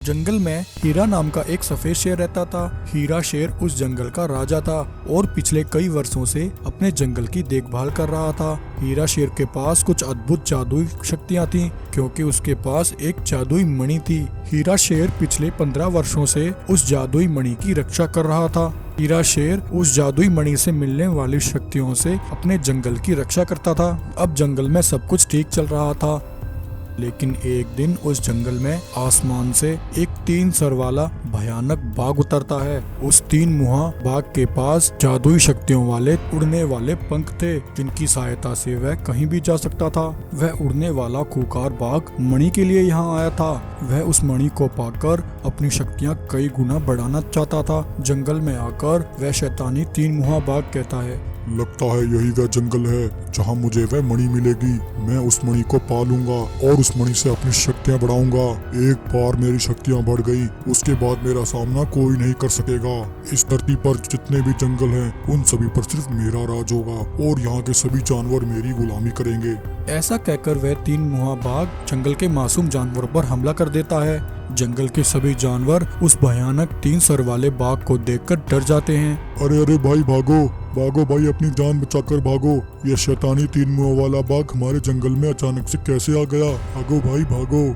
जंगल में हीरा नाम का एक सफेद शेर रहता था। हीरा शेर उस जंगल का राजा था और पिछले कई वर्षों से अपने जंगल की देखभाल कर रहा था। हीरा शेर के पास कुछ अद्भुत जादुई शक्तियाँ थीं, क्योंकि उसके पास एक जादुई मणि थी। हीरा शेर पिछले 15 वर्षों से उस जादुई मणि की रक्षा कर रहा था। हीरा शेर उस जादुई मणि से मिलने वाली शक्तियों से अपने जंगल की रक्षा करता था। अब जंगल में सब कुछ ठीक चल रहा था, लेकिन एक दिन उस जंगल में आसमान से एक 3 सर वाला भयानक बाघ उतरता है। उस 3 मुहा बाघ के पास जादुई शक्तियों वाले उड़ने वाले पंख थे, जिनकी सहायता से वह कहीं भी जा सकता था। वह उड़ने वाला खूंखार बाघ मणि के लिए यहाँ आया था। वह उस मणि को पाकर अपनी शक्तियाँ कई गुना बढ़ाना चाहता था। जंगल में आकर वह शैतानी 3 मुहा बाघ कहता है, लगता है यही वह जंगल है जहाँ मुझे वह मणि मिलेगी। मैं उस मणि को पालूंगा और उस मणि से अपनी शक्तियाँ बढ़ाऊंगा। एक बार मेरी शक्तियाँ बढ़ गई, उसके बाद मेरा सामना कोई नहीं कर सकेगा। इस धरती पर जितने भी जंगल हैं, उन सभी पर सिर्फ मेरा राज होगा और यहाँ के सभी जानवर मेरी गुलामी करेंगे। ऐसा कहकर वह 3 मुहा बाघ जंगल के मासूम जानवरों पर हमला कर देता है। जंगल के सभी जानवर उस भयानक 3 सर वाले बाघ को देखकर डर जाते हैं। अरे अरे भाई भागो भागो भाई, अपनी जान बचाकर भागो। ये शैतानी 3 मुंह वाला बाघ हमारे जंगल में अचानक से कैसे आ गया? भागो भाई भागो।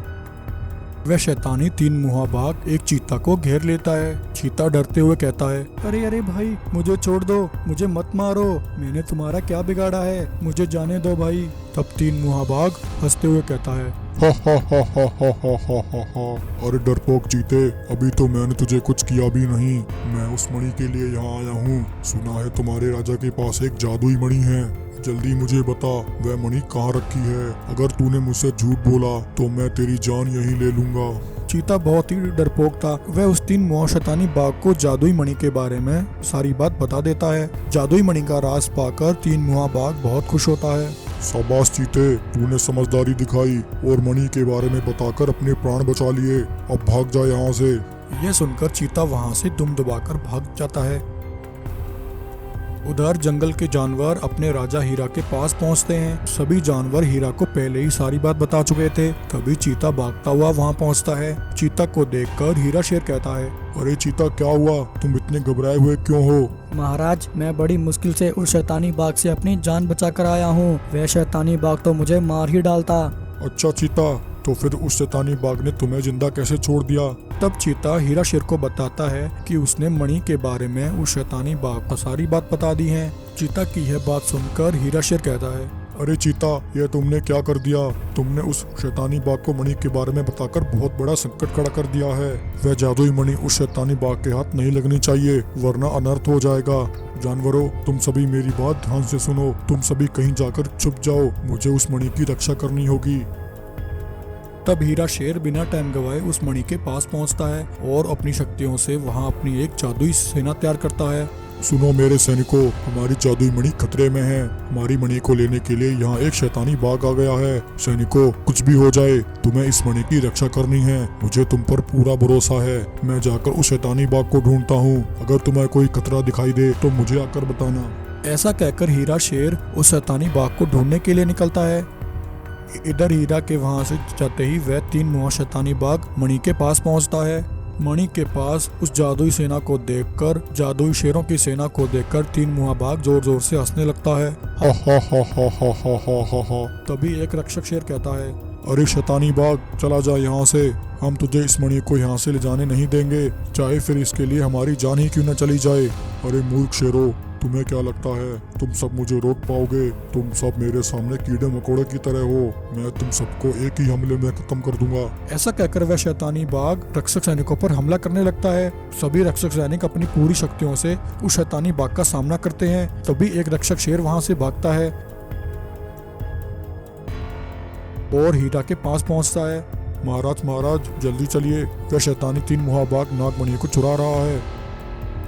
वह शैतानी 3 मुहा बाघ एक चीता को घेर लेता है। चीता डरते हुए कहता है, अरे अरे भाई, मुझे छोड़ दो, मुझे मत मारो, मैंने तुम्हारा क्या बिगाड़ा है, मुझे जाने दो भाई। तब 3 मुहा बाघ हंसते हुए कहता है, हा हा हा हा हा हा हा हा हा। अरे डरपोक चीते, अभी तो मैंने तुझे कुछ किया भी नहीं। मैं उस मणि के लिए यहाँ आया हूँ। सुना है तुम्हारे राजा के पास एक जादुई मणि है। जल्दी मुझे बता, वह मणि कहाँ रखी है? अगर तूने मुझसे झूठ बोला तो मैं तेरी जान यहीं ले लूंगा। चीता बहुत ही डरपोक था। वह उस 3 मुहा शैतानी बाघ को जादुई मणि के बारे में सारी बात बता देता है। जादुई मणि का राज पाकर 3 मुहा बाघ बहुत खुश होता है। शाबाश चीते, तूने समझदारी दिखाई और मणि के बारे में बताकर अपने प्राण बचा लिए। अब भाग जा यहाँ से। यह सुनकर चीता वहाँ से दुम दबाकर भाग जाता है। उधर जंगल के जानवर अपने राजा हीरा के पास पहुँचते हैं। सभी जानवर हीरा को पहले ही सारी बात बता चुके थे। तभी चीता भागता हुआ वहाँ पहुँचता है। चीता को देखकर हीरा शेर कहता है, अरे चीता, क्या हुआ? तुम इतने घबराए हुए क्यों हो? महाराज, मैं बड़ी मुश्किल से उस शैतानी बाघ से अपनी जान बचा कर आया हूँ। वह शैतानी बाघ तो मुझे मार ही डालता। अच्छा चीता, तो फिर उस शैतानी बाघ ने तुम्हें जिंदा कैसे छोड़ दिया? तब चीता हीरा शेर को बताता है कि उसने मणि के बारे में उस शैतानी बाघ को सारी बात बता दी है। चीता की यह बात सुनकर हीरा शेर कहता है, अरे चीता, यह तुमने क्या कर दिया? तुमने उस शैतानी बाघ को मणि के बारे में बताकर बहुत बड़ा संकट खड़ा कर दिया है। वह जादुई मणि उस शैतानी बाघ के हाथ नहीं लगनी चाहिए, वरना अनर्थ हो जाएगा। जानवरों, तुम सभी मेरी बात ध्यान से सुनो। तुम सभी कहीं जाकर छुप जाओ, मुझे उस मणि की रक्षा करनी होगी। तब हीरा शेर बिना टाइम गवाए उस मणि के पास पहुंचता है और अपनी शक्तियों से वहां अपनी एक जादुई सेना तैयार करता है। सुनो मेरे सैनिकों, हमारी जादुई मणि खतरे में है। हमारी मणि को लेने के लिए यहाँ एक शैतानी बाघ आ गया है। सैनिकों, कुछ भी हो जाए, तुम्हें इस मणि की रक्षा करनी है। मुझे तुम पर पूरा भरोसा है। मैं जाकर उस शैतानी बाघ को ढूंढता हूँ। अगर तुम्हें कोई खतरा दिखाई दे तो मुझे आकर बताना। ऐसा कहकर हीरा शेर उस शैतानी बाघ को ढूंढने के लिए निकलता है। इधर हीरा के वहां से जाते ही वह 3 मुहा शैतानी बाघ मणि के पास पहुंचता है। मणि के पास उस जादुई सेना को देखकर, जादुई शेरों की सेना को देखकर 3 मुहा बाघ जोर जोर से हंसने लगता है। हा हा हा हा हा हा हा हा हा। तभी एक रक्षक शेर कहता है, अरे शैतानी बाघ, चला जा यहाँ से। हम तुझे इस मणि को यहाँ से ले जाने नहीं देंगे, चाहे फिर इसके लिए हमारी जान ही क्यों न चली जाए। अरे मूर्ख शेरों, तुम्हें क्या लगता है तुम सब मुझे रोक पाओगे? तुम सब मेरे सामने कीड़े मकोड़े की तरह हो। मैं तुम सबको एक ही हमले में खत्म कर दूंगा। ऐसा कहकर वह शैतानी बाघ रक्षक सैनिकों पर हमला करने लगता है। सभी रक्षक सैनिक अपनी पूरी शक्तियों से उस शैतानी बाघ का सामना करते हैं। तभी एक रक्षक शेर वहां से भागता है और हीरा के पास पहुंचता है। महाराज महाराज, जल्दी चलिए, वह शैतानी 3 मुहा बाघ नागमणि को चुरा रहा है।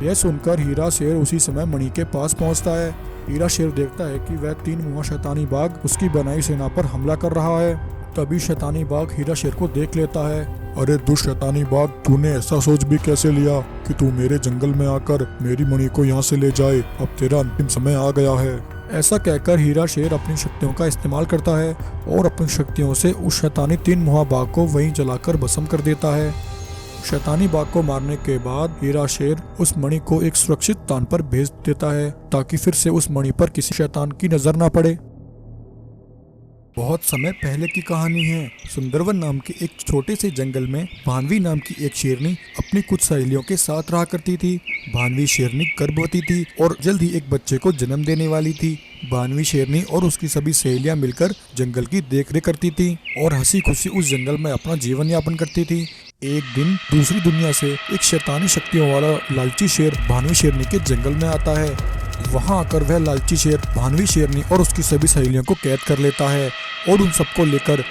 यह सुनकर हीरा शेर उसी समय मणि के पास पहुंचता है। हीरा शेर देखता है कि वह 3 मुहा शैतानी बाघ उसकी बनाई सेना पर हमला कर रहा है। तभी शैतानी बाघ हीरा शेर को देख लेता है। अरे दुष्ट शैतानी बाघ, तूने ऐसा सोच भी कैसे लिया कि तू मेरे जंगल में आकर मेरी मणि को यहाँ से ले जाए? अब तेरा अंतिम समय आ गया है। ऐसा कहकर हीरा शेर अपनी शक्तियों का इस्तेमाल करता है और अपनी शक्तियों से उस शैतानी 3 मुहा बाघ को वहीं जलाकर भस्म कर देता है। शैतानी बाघ को मारने के बाद हीरा शेर उस मणि को एक सुरक्षित स्थान पर भेज देता है ताकि फिर से उस मणि पर किसी शैतान की नजर ना पड़े। बहुत समय पहले की कहानी है। सुंदरवन नाम के एक छोटे से जंगल में भानवी नाम की एक शेरनी अपनी कुछ सहेलियों के साथ रहा करती थी। भानवी शेरनी गर्भवती थी और जल्द ही एक बच्चे को जन्म देने वाली थी। भानवी शेरनी और उसकी सभी सहेलियां मिलकर जंगल की देखरेख करती थी और हंसी खुशी उस जंगल में अपना जीवन यापन करती थी। एक दिन दूसरी दुनिया से एक शैतानी शक्तियों वाला लालची शेर भानवी शेरनी के जंगल में आता है। वहां आकर वह लालची शेर भानवी शेरनी और उसकी सभी सहेलियों को कैद कर लेता है और उन सबको लेकर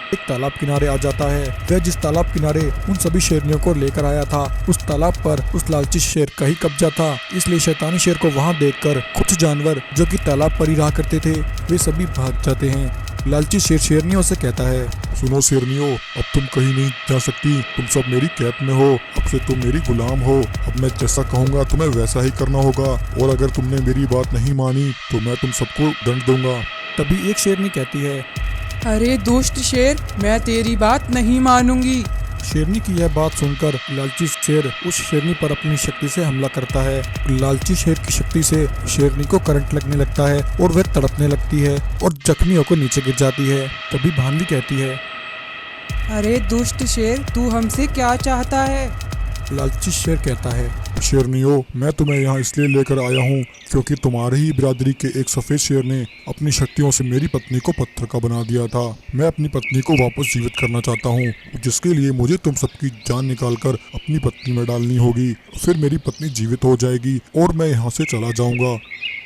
एक तालाब किनारे आ जाता है। वह जिस तालाब किनारे उन सभी शेरनियों को लेकर आया था, उस तालाब पर उस लालची शेर का ही कब्जा था। इसलिए शैतानी शेर को वहां देखकर कुछ जानवर जो कि तालाब पर ही रहा करते थे, वे सभी भाग जाते हैं। लालची शेर शेरनियों से कहता है, सुनो शेरनियों, अब तुम कहीं नहीं जा सकती, तुम सब मेरी कैद में हो। अब से तुम मेरी गुलाम हो। अब मैं जैसा कहूँगा तुम्हें वैसा ही करना होगा और अगर तुमने मेरी बात नहीं मानी तो मैं तुम सबको दंड दूंगा। तभी एक शेरनी कहती है, अरे दुष्ट शेर, मैं तेरी बात नहीं मानूंगी। शेरनी की यह बात सुनकर लालची शेर उस शेरनी पर अपनी शक्ति से हमला करता है। लालची शेर की शक्ति से शेरनी को करंट लगने लगता है और वह तड़पने लगती है और जख्मी होकर नीचे गिर जाती है। तभी भानवी कहती है, अरे दुष्ट शेर, तू हमसे क्या चाहता है? लालची शेर कहता है, शेरनियों, मैं तुम्हें यहाँ इसलिए लेकर आया हूँ क्योंकि तुम्हारी ही बिरादरी के एक सफेद शेर ने अपनी शक्तियों से मेरी पत्नी को पत्थर का बना दिया था। मैं अपनी पत्नी को वापस जीवित करना चाहता हूँ, जिसके लिए मुझे तुम सबकी जान निकालकर अपनी पत्नी में डालनी होगी। फिर मेरी पत्नी जीवित हो जाएगी और मैं यहाँ से चला जाऊँगा।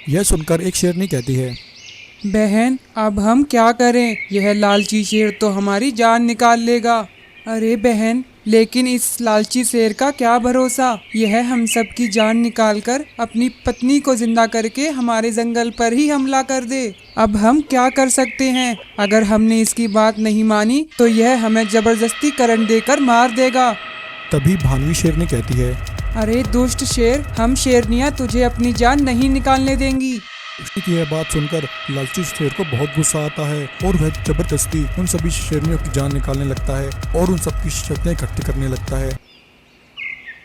यह सुनकर एक शेरनी कहती है, बहन, अब हम क्या करें? यह लालची शेर तो हमारी जान निकाल लेगा। अरे बहन, लेकिन इस लालची शेर का क्या भरोसा? यह हम सब की जान निकालकर अपनी पत्नी को जिंदा करके हमारे जंगल पर ही हमला कर दे। अब हम क्या कर सकते हैं? अगर हमने इसकी बात नहीं मानी तो यह हमें जबरदस्ती करंट देकर मार देगा। तभी भानवी शेरनी कहती है, अरे दुष्ट शेर, हम शेरनियाँ तुझे अपनी जान नहीं निकालने देंगी। उसकी की यह बात सुनकर लालची शेर को बहुत गुस्सा आता है और वह जबरदस्ती उन सभी शेरनियों की जान निकालने लगता है और उन सबकी शक्तियाँ इकट्ठी करने लगता है।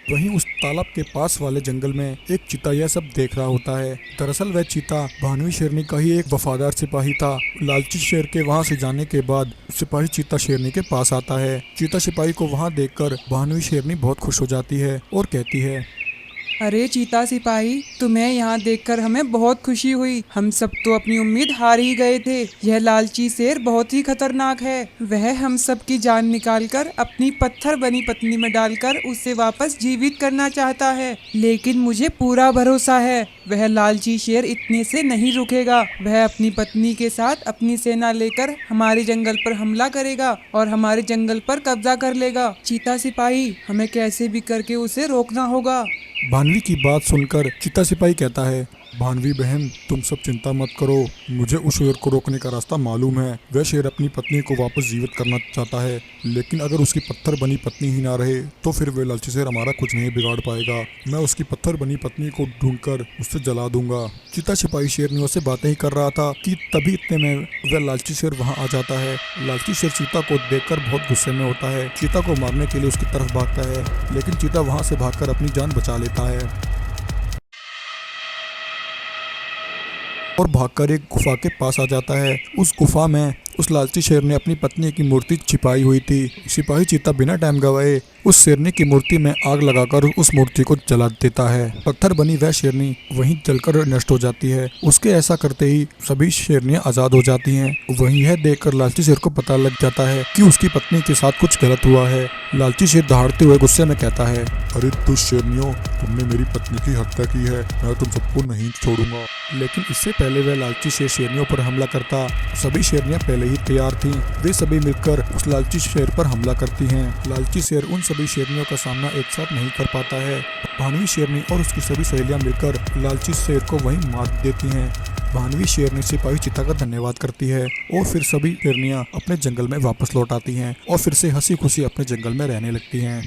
वहीं उस तालाब के पास वाले जंगल में एक चीता यह सब देख रहा होता है। दरअसल वह चीता भानवी शेरनी का ही एक वफादार सिपाही था। लालची शेर के वहां से जाने के बाद सिपाही चीता शेरनी के पास आता है। चीता सिपाही को वहां देखकर भानवी शेरनी बहुत खुश हो जाती है और कहती है, अरे चीता सिपाही, तुम्हें यहाँ देखकर हमें बहुत खुशी हुई। हम सब तो अपनी उम्मीद हार ही गए थे। यह लालची शेर बहुत ही खतरनाक है। वह हम सब की जान निकालकर अपनी पत्थर बनी पत्नी में डालकर उसे वापस जीवित करना चाहता है। लेकिन मुझे पूरा भरोसा है, वह लालची शेर इतने से नहीं रुकेगा। वह अपनी पत्नी के साथ अपनी सेना लेकर हमारे जंगल पर हमला करेगा और हमारे जंगल पर कब्जा कर लेगा। चीता सिपाही, हमें कैसे भी करके उसे रोकना होगा। भानवी की बात सुनकर चीता सिपाही कहता है, भानवी बहन, तुम सब चिंता मत करो, मुझे उस शेर को रोकने का रास्ता मालूम है। वह शेर अपनी पत्नी को वापस जीवित करना चाहता है, लेकिन अगर उसकी पत्थर बनी पत्नी ही ना रहे तो फिर वह लालची शेर हमारा कुछ नहीं बिगाड़ पाएगा। मैं उसकी पत्थर बनी पत्नी को ढूंढकर उससे जला दूंगा। चीता सिपाही शेरनियों से बातें ही कर रहा था कि तभी इतने में वह लालची शेर वहाँ आ जाता है। लालची शेर चीता को देखकर बहुत गुस्से में होता है। चीता को मारने के लिए उसकी तरफ भागता है, लेकिन चीता वहाँ से भागकर अपनी जान बचा लेता है और भागकर एक गुफा के पास आ जाता है। उस गुफा में उस लालची शेर ने अपनी पत्नी की मूर्ति छिपाई हुई थी। सिपाही चीता बिना टाइम गवाए उस शेरनी की मूर्ति में आग लगाकर उस मूर्ति को जला देता है। पत्थर बनी वह शेरनी वहीं जलकर नष्ट हो जाती है। उसके ऐसा करते ही सभी शेरनियां आजाद हो जाती हैं। वहीं यह देखकर लालची शेर को पता लग जाता है कि उसकी पत्नी के साथ कुछ गलत हुआ है। लालची शेर दहाड़ते हुए गुस्से में कहता है, अरे दुष्ट शेरनियों, तुमने मेरी पत्नी की हत्या की है, मैं तुम सबको नहीं छोड़ूंगा। लेकिन इससे पहले वह लालची शेर शेरनियों पर हमला करता। सभी शेरनियां पहले ही तैयार थीं। वे सभी मिलकर उस लालची शेर पर हमला करती हैं। लालची शेर उन सभी शेरनियों का सामना एक साथ नहीं कर पाता है। भानवी शेरनी और उसकी सभी सहेलियां मिलकर लालची शेर को वहीं मार देती हैं। भानवी शेरनी सिपाही चीता का धन्यवाद करती है और फिर सभी शेरनियां अपने जंगल में वापस लौट आती हैं और फिर से हंसी खुशी अपने जंगल में रहने लगती हैं।